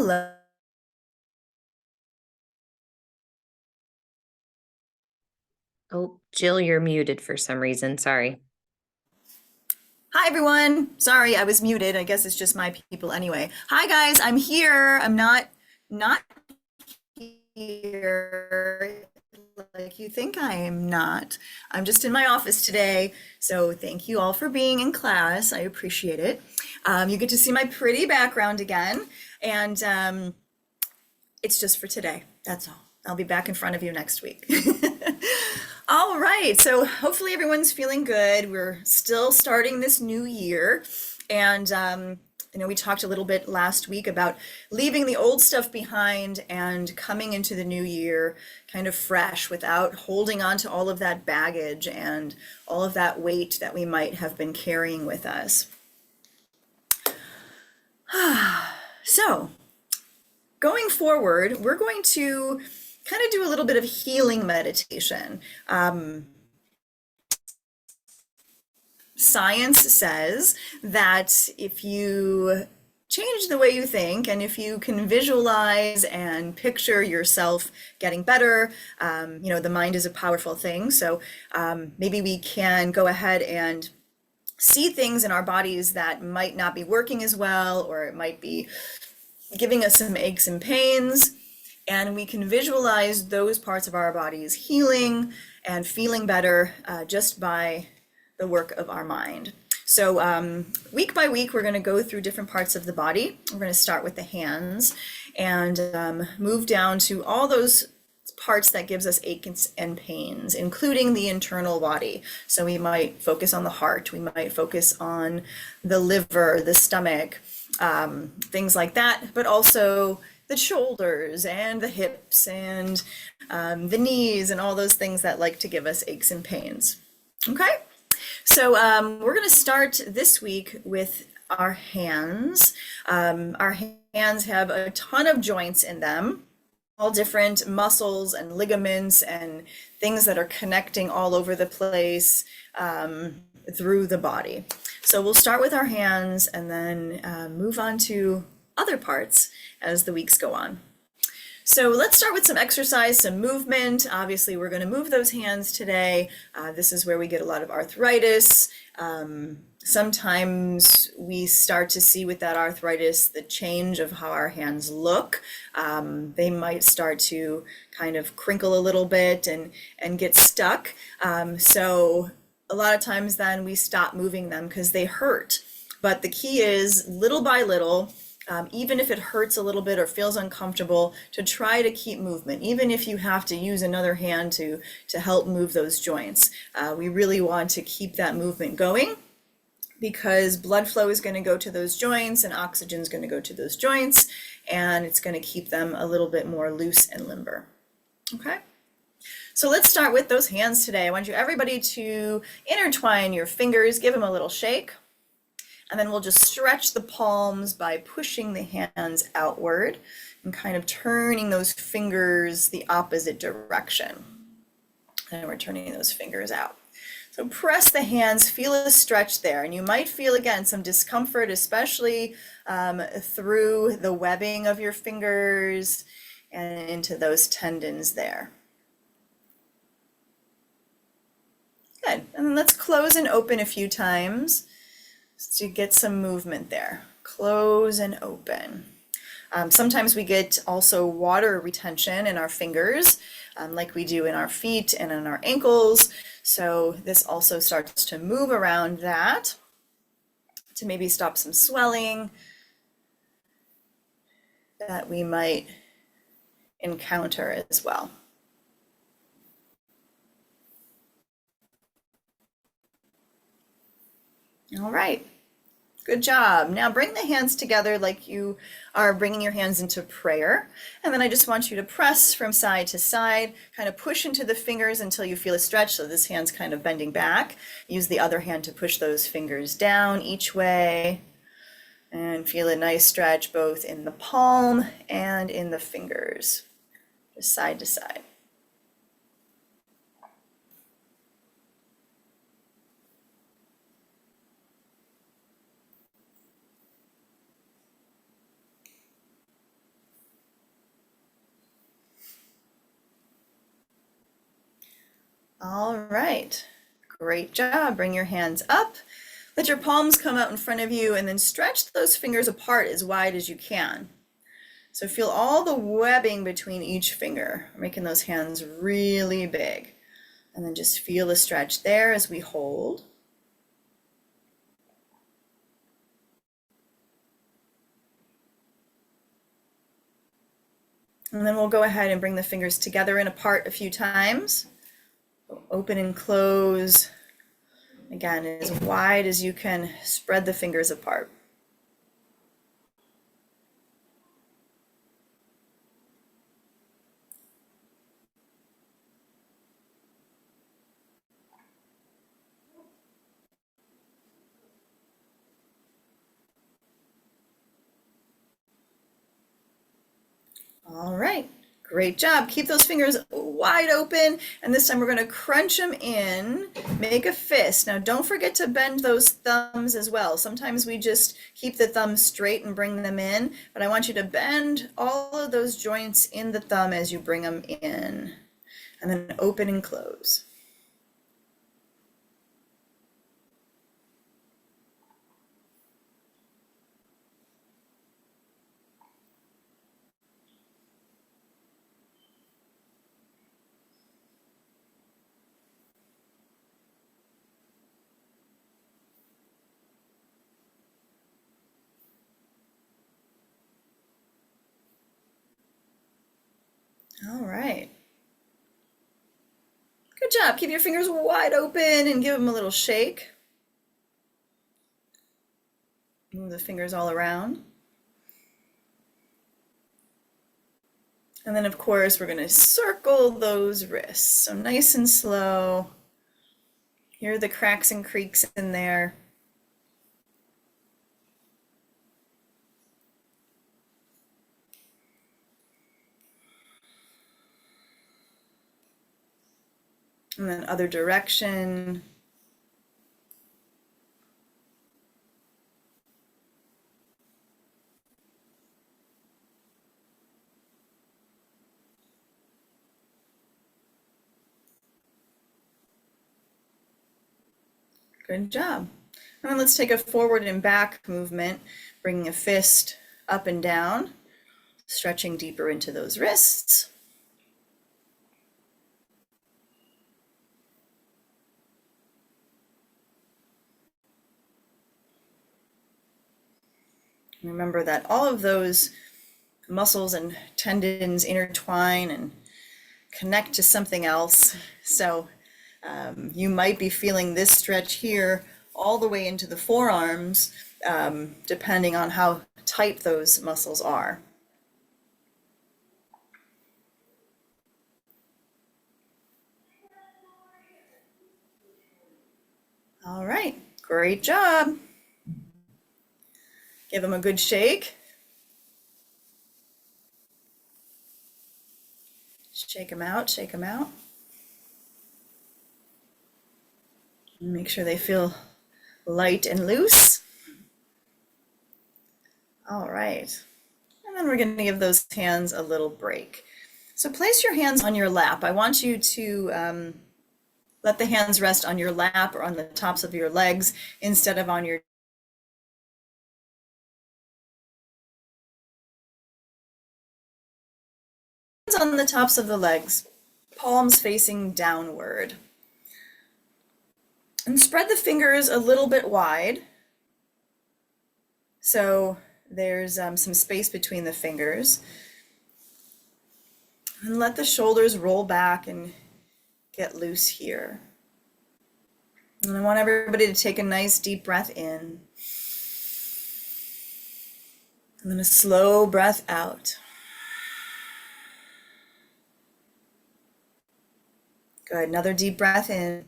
Hello. Oh, Jill, you're muted for some reason. Sorry. Hi, everyone. Sorry, I was muted. I guess it's just my people anyway. Hi, guys. I'm here. I'm not here like you think I am not. I'm just in my office today. So thank you all for being in class. I appreciate it. You get to see my pretty background again. And it's just for today. That's all. I'll be back in front of you next week. All right, so hopefully everyone's feeling good. We're still starting this new year. And we talked a little bit last week about leaving the old stuff behind and coming into the new year kind of fresh without holding on to all of that baggage and all of that weight that we might have been carrying with us. So, going forward, we're going to kind of do a little bit of healing meditation. Science says that if you change the way you think and if you can visualize and picture yourself getting better, the mind is a powerful thing. So maybe we can go ahead and see things in our bodies that might not be working as well, or it might be giving us some aches and pains. And we can visualize those parts of our bodies healing and feeling better just by the work of our mind. So week by week, we're going to go through different parts of the body. We're going to start with the hands and move down to all those parts that gives us aches and pains, including the internal body. So we might focus on the heart, we might focus on the liver, the stomach, things like that, but also the shoulders and the hips and the knees and all those things that like to give us aches and pains. Okay, so we're going to start this week with our hands. Our hands have a ton of joints in them, all different muscles and ligaments and things that are connecting all over the place through the body. So we'll start with our hands and then move on to other parts as the weeks go on. So let's start with some exercise, some movement. Obviously, we're going to move those hands today. This is where we get a lot of arthritis. Sometimes we start to see with that arthritis the change of how our hands look. They might start to kind of crinkle a little bit and get stuck. So a lot of times then we stop moving them because they hurt. But the key is little by little, even if it hurts a little bit or feels uncomfortable, to try to keep movement, even if you have to use another hand to help move those joints. We really want to keep that movement going because blood flow is going to go to those joints and oxygen is going to go to those joints, and it's going to keep them a little bit more loose and limber. Okay? So let's start with those hands today. I want you everybody to intertwine your fingers, give them a little shake. And then we'll just stretch the palms by pushing the hands outward and kind of turning those fingers the opposite direction. And we're turning those fingers out. So press the hands, feel a stretch there. And you might feel, again, some discomfort, especially through the webbing of your fingers and into those tendons there. Good. And then let's close and open a few times to get some movement there. Close and open. Sometimes we get also water retention in our fingers, like we do in our feet and in our ankles. So this also starts to move around that to maybe stop some swelling that we might encounter as well. All right. Good job. Now bring the hands together like you are bringing your hands into prayer. And then I just want you to press from side to side, kind of push into the fingers until you feel a stretch. So this hand's kind of bending back. Use the other hand to push those fingers down each way. And feel a nice stretch both in the palm and in the fingers, just side to side. All right, great job. Bring your hands up. Let your palms come out in front of you and then stretch those fingers apart as wide as you can. So feel all the webbing between each finger, making those hands really big. And then just feel the stretch there as we hold. And then we'll go ahead and bring the fingers together and apart a few times. Open and close. Again, as wide as you can, spread the fingers apart. All right, great job. Keep those fingers wide open, and this time we're going to crunch them in, make a fist. Now don't forget to bend those thumbs as well. Sometimes we just keep the thumbs straight and bring them in, but I want you to bend all of those joints in the thumb as you bring them in, and then open and close. All right. Good job. Keep your fingers wide open and give them a little shake. Move the fingers all around. And then, of course, we're going to circle those wrists. So nice and slow. Hear the cracks and creaks in there. And then other direction. Good job. And then let's take a forward and back movement, bringing a fist up and down, stretching deeper into those wrists. Remember that all of those muscles and tendons intertwine and connect to something else. So you might be feeling this stretch here all the way into the forearms, depending on how tight those muscles are. All right, great job. Give them a good shake. Shake them out, shake them out. Make sure they feel light and loose. All right. And then we're going to give those hands a little break. So place your hands on your lap. I want you to let the hands rest on your lap or on the tops of your legs instead of on your hands on the tops of the legs, palms facing downward. And spread the fingers a little bit wide. So there's some space between the fingers. And let the shoulders roll back and get loose here. And I want everybody to take a nice deep breath in. And then a slow breath out. Good, another deep breath in.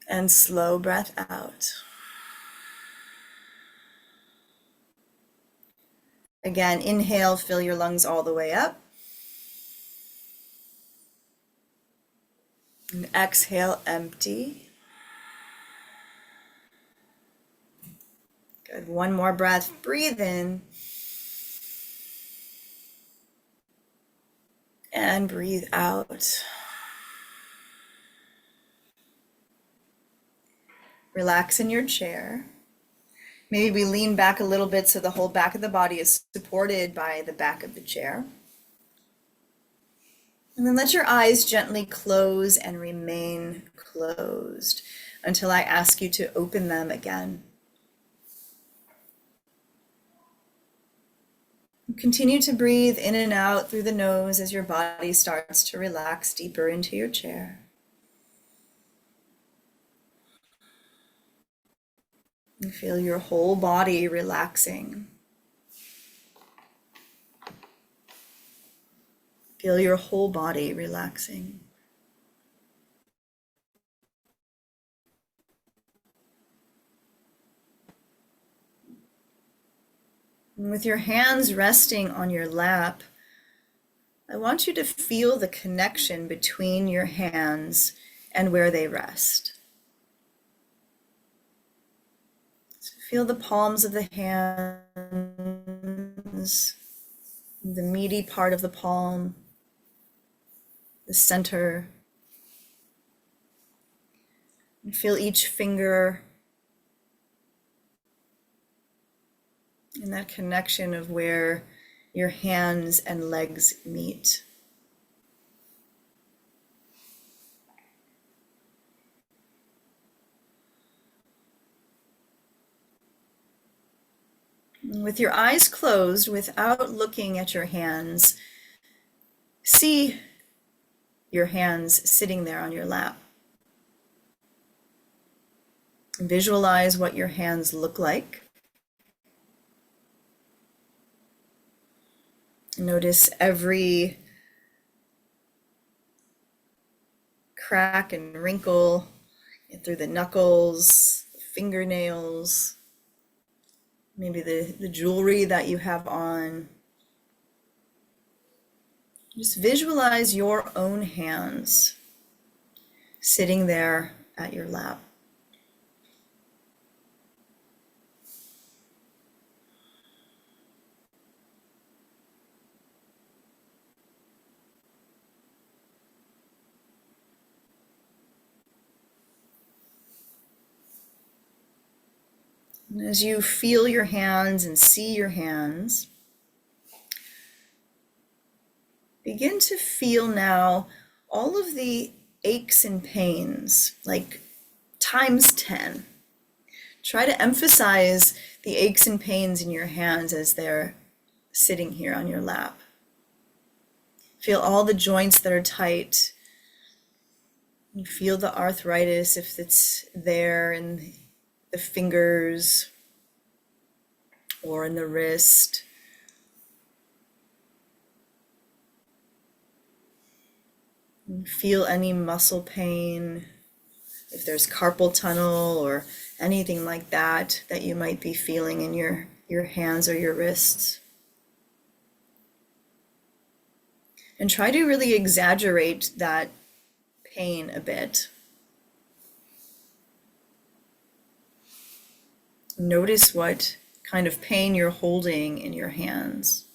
And slow breath out. Again, inhale, fill your lungs all the way up. And exhale, empty. Good, one more breath, breathe in. And breathe out. Relax in your chair. Maybe we lean back a little bit so the whole back of the body is supported by the back of the chair. And then let your eyes gently close and remain closed until I ask you to open them again. Continue to breathe in and out through the nose as your body starts to relax deeper into your chair. And feel your whole body relaxing. Feel your whole body relaxing. And with your hands resting on your lap, I want you to feel the connection between your hands and where they rest. So feel the palms of the hands, the meaty part of the palm, the center. And feel each finger and that connection of where your hands and legs meet. And with your eyes closed, without looking at your hands, see your hands sitting there on your lap. Visualize what your hands look like. Notice every crack and wrinkle through the knuckles, fingernails, maybe the jewelry that you have on. Just visualize your own hands sitting there at your lap. And as you feel your hands and see your hands, begin to feel now all of the aches and pains, like times 10. Try to emphasize the aches and pains in your hands as they're sitting here on your lap. Feel all the joints that are tight. You feel the arthritis if it's there in the fingers or in the wrist. And feel any muscle pain, if there's carpal tunnel or anything like that that you might be feeling in your hands or your wrists. And try to really exaggerate that pain a bit. Notice what kind of pain you're holding in your hands.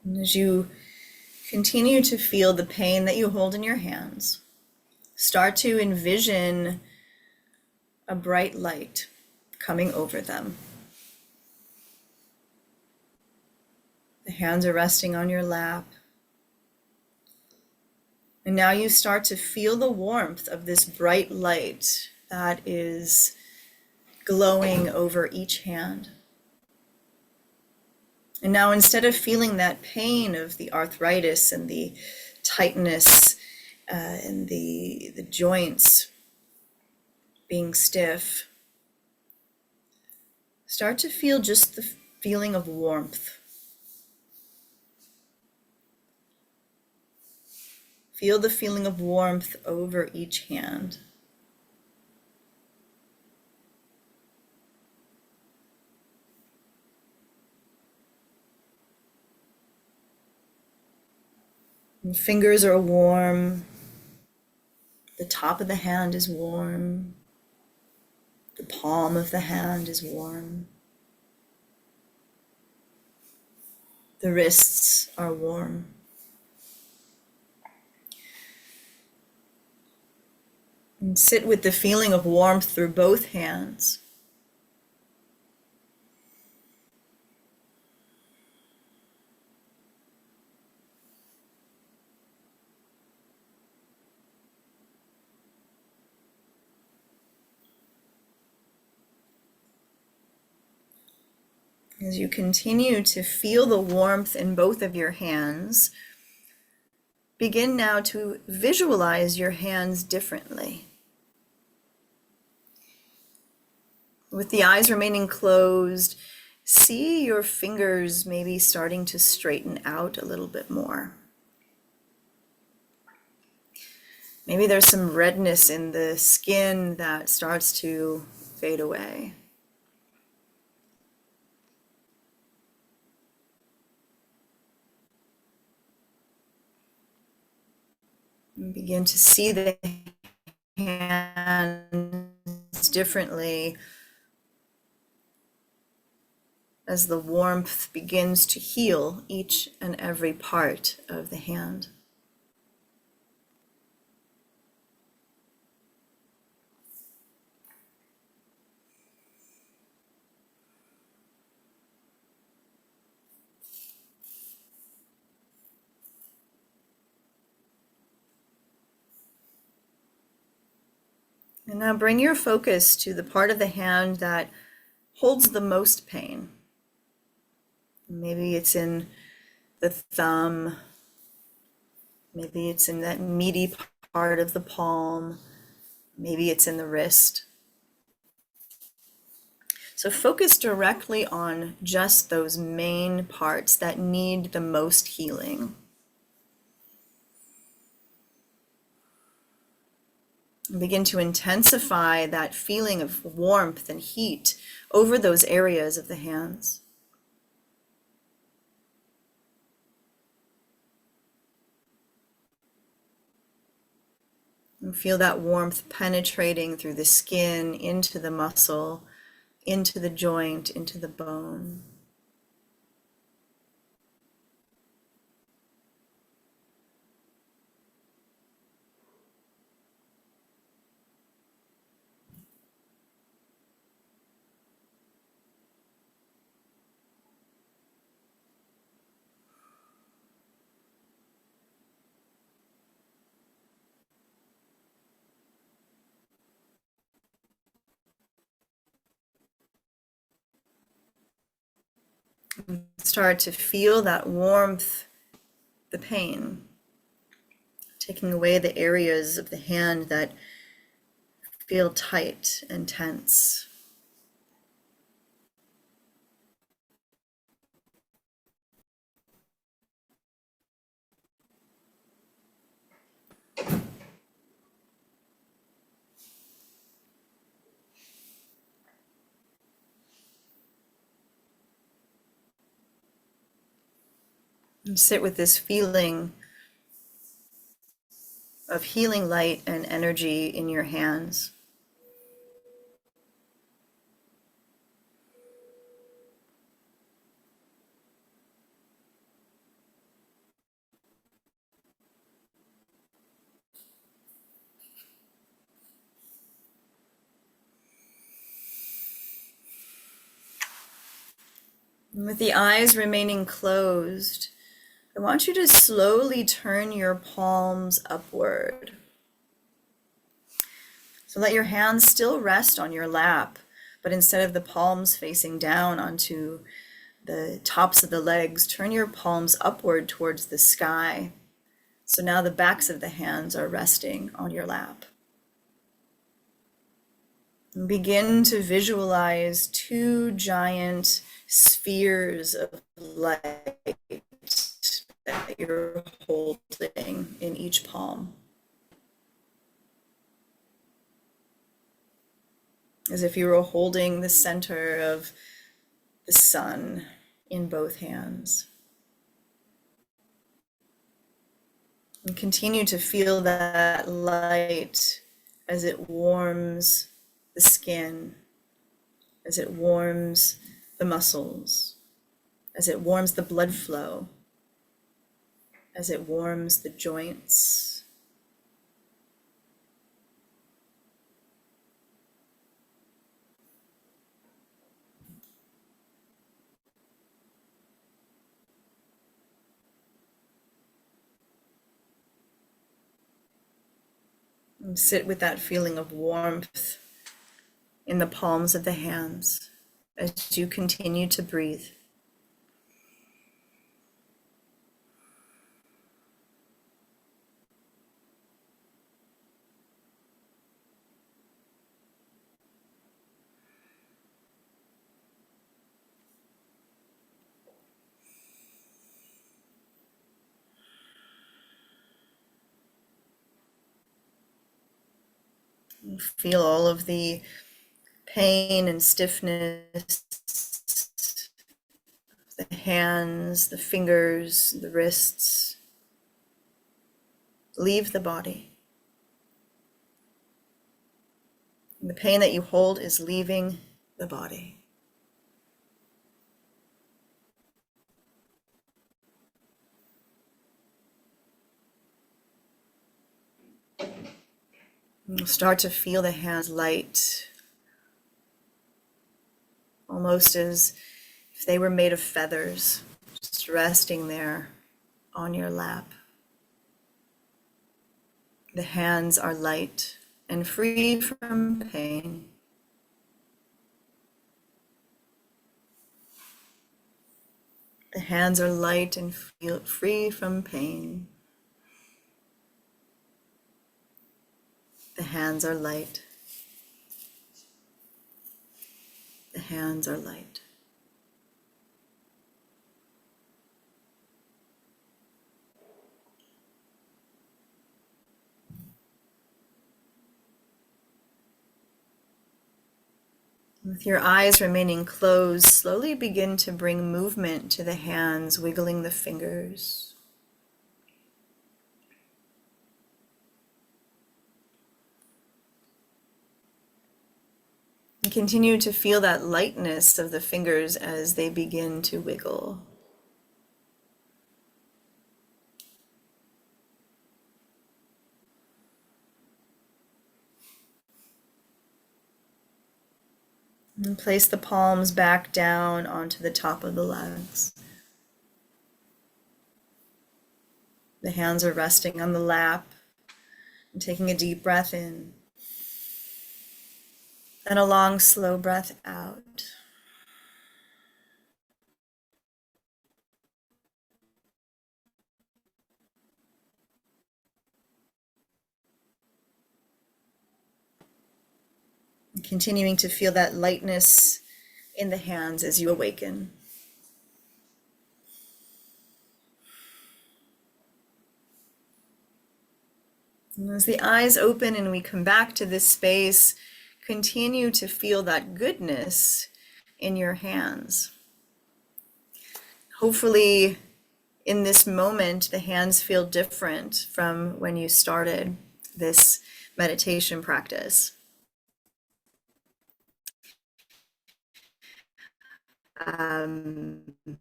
And as you continue to feel the pain that you hold in your hands, start to envision a bright light coming over them. The hands are resting on your lap. And now you start to feel the warmth of this bright light that is glowing over each hand. And now instead of feeling that pain of the arthritis and the tightness and the joints being stiff, start to feel just the feeling of warmth. Feel the feeling of warmth over each hand. And fingers are warm. The top of the hand is warm. The palm of the hand is warm. The wrists are warm. And sit with the feeling of warmth through both hands. As you continue to feel the warmth in both of your hands, begin now to visualize your hands differently. With the eyes remaining closed, see your fingers maybe starting to straighten out a little bit more. Maybe there's some redness in the skin that starts to fade away. And begin to see the hands differently as the warmth begins to heal each and every part of the hand. And now bring your focus to the part of the hand that holds the most pain. Maybe it's in the thumb, maybe it's in that meaty part of the palm, maybe it's in the wrist. So focus directly on just those main parts that need the most healing. And begin to intensify that feeling of warmth and heat over those areas of the hands. And feel that warmth penetrating through the skin, into the muscle, into the joint, into the bone. Start to feel that warmth, the pain, taking away the areas of the hand that feel tight and tense. And sit with this feeling of healing light and energy in your hands. And with the eyes remaining closed, I want you to slowly turn your palms upward. So let your hands still rest on your lap, but instead of the palms facing down onto the tops of the legs, turn your palms upward towards the sky. So now the backs of the hands are resting on your lap. And begin to visualize two giant spheres of light that you're holding in each palm. As if you were holding the center of the sun in both hands. And continue to feel that light as it warms the skin, as it warms the muscles, as it warms the blood flow, as it warms the joints. And sit with that feeling of warmth in the palms of the hands as you continue to breathe. And feel all of the pain and stiffness, the hands, the fingers, the wrists, leave the body. And the pain that you hold is leaving the body. And you'll start to feel the hands light, almost as if they were made of feathers, just resting there on your lap. The hands are light and free from pain. The hands are light and free from pain. The hands are light. The hands are light. With your eyes remaining closed, slowly begin to bring movement to the hands, wiggling the fingers. And continue to feel that lightness of the fingers as they begin to wiggle. And place the palms back down onto the top of the legs. The hands are resting on the lap and taking a deep breath in and a long, slow breath out. And continuing to feel that lightness in the hands as you awaken. And as the eyes open and we come back to this space, continue to feel that goodness in your hands. Hopefully, in this moment, the hands feel different from when you started this meditation practice.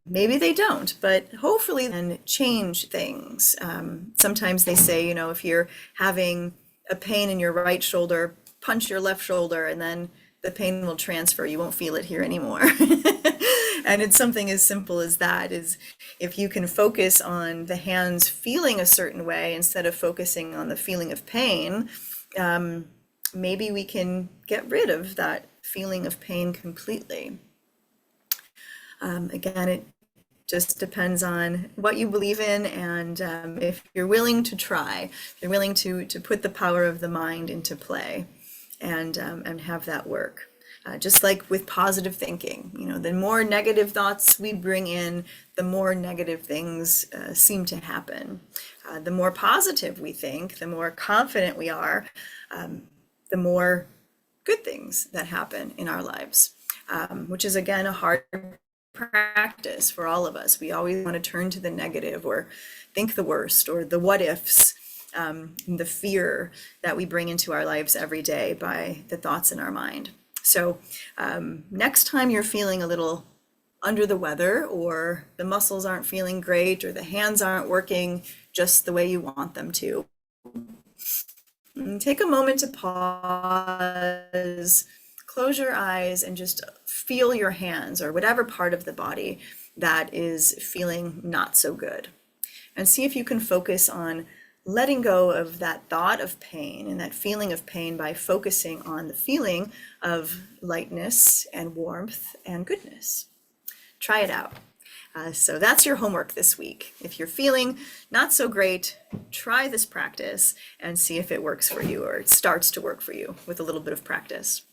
Maybe they don't, but hopefully then change things. Sometimes they say, if you're having a pain in your right shoulder, punch your left shoulder and then the pain will transfer. You won't feel it here anymore. And it's something as simple as that, is if you can focus on the hands feeling a certain way instead of focusing on the feeling of pain, maybe we can get rid of that feeling of pain completely. Again, it just depends on what you believe in, and if you're willing to try, if you're willing to put the power of the mind into play and have that work. Just like with positive thinking, the more negative thoughts we bring in, the more negative things seem to happen. The more positive we think, the more confident we are, the more good things that happen in our lives, which is again a hard practice for all of us. We always want to turn to the negative or think the worst or the what ifs, the fear that we bring into our lives every day by the thoughts in our mind. So next time you're feeling a little under the weather, or the muscles aren't feeling great, or the hands aren't working just the way you want them to, take a moment to pause, close your eyes, and just feel your hands or whatever part of the body that is feeling not so good. And see if you can focus on letting go of that thought of pain and that feeling of pain by focusing on the feeling of lightness and warmth and goodness. Try it out. So that's your homework this week. If you're feeling not so great, try this practice and see if it works for you, or it starts to work for you with a little bit of practice.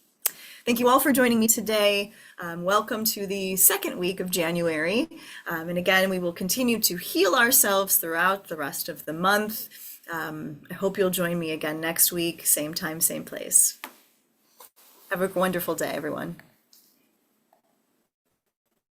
Thank you all for joining me today. Welcome to the second week of January. And again, we will continue to heal ourselves throughout the rest of the month. I hope you'll join me again next week, same time, same place. Have a wonderful day, everyone.